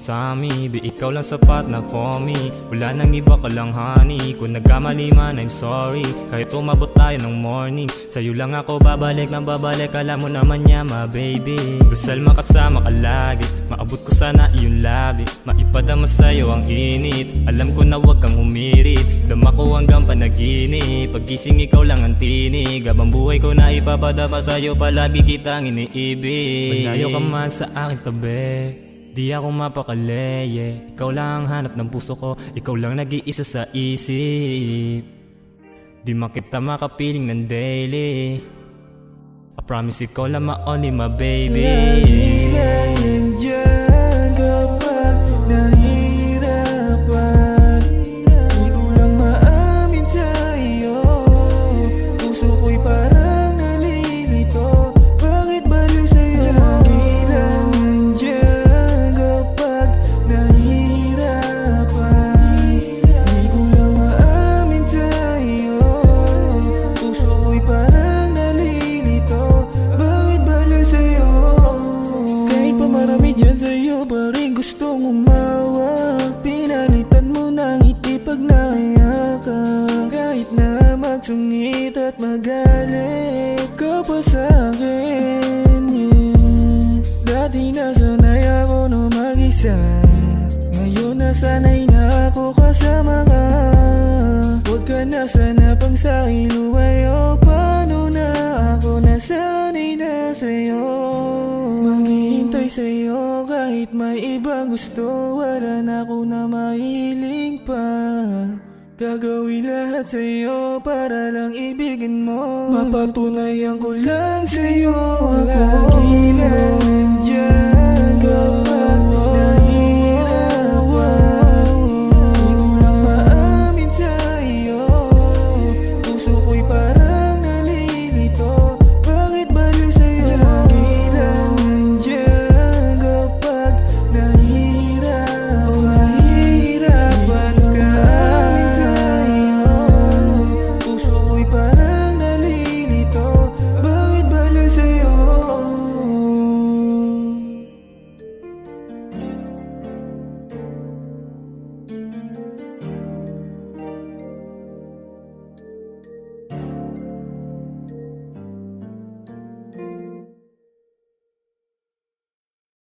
sa me, be ikaw lang sapat na for me. Wala nang iba ka lang honey, kung nagkamali man I'm sorry. Kahit umabot tayo ng morning, sa'yo lang ako babalik ng babalik. Alam mo naman niya ma baby, dasal makasama ka lagi. Maabot ko sana iyong labi, maipadama sa'yo ang init. Alam ko na wag kang humirit, dama ko hanggang panaginip. Paggising ikaw lang ang tinig, habang buhay ko na ipapadama sa'yo. Palagi kitang iniibig, malayo ka man sa aking tabi, di ako mapakali, yeah. Ikaw lang ang hanap ng puso ko, ikaw lang nag-iisa sa isip. Di makita makapiling ng daily, I promise ikaw lang ma only my baby. Lagi lang nandyan kapag nahihirapan. Di ko lang maamin sa'yo, puso ko'y parang nalilito. Bakit baliw sa'yo? Lagi lang nandyan kapag nahihirapan. Di ko lang maamin sa'yo, puso ko'y parang nalilito. Bakit baliw sa'yo? Kahit pa marami dyan sa'yo, pa rin gustong umawak. Pinalitan mo ng ngiti pag nakayakap. Kahit na magsungit at magalit ka pa sa'kin, yeah. Dati nasanay ako na mag-isa, ngayon nasanay na ako kasama ka. Huwag ka na sana pang sa'kin lumayo. Paano na ako nasanay na sa'yo? Maghihintay sa'yo kahit may ibang gusto. Wala na ako na mahiling pa. Gagawin lahat sa'yo para lang ibigin mo. Mapatunayan ko lang sa'yo ako.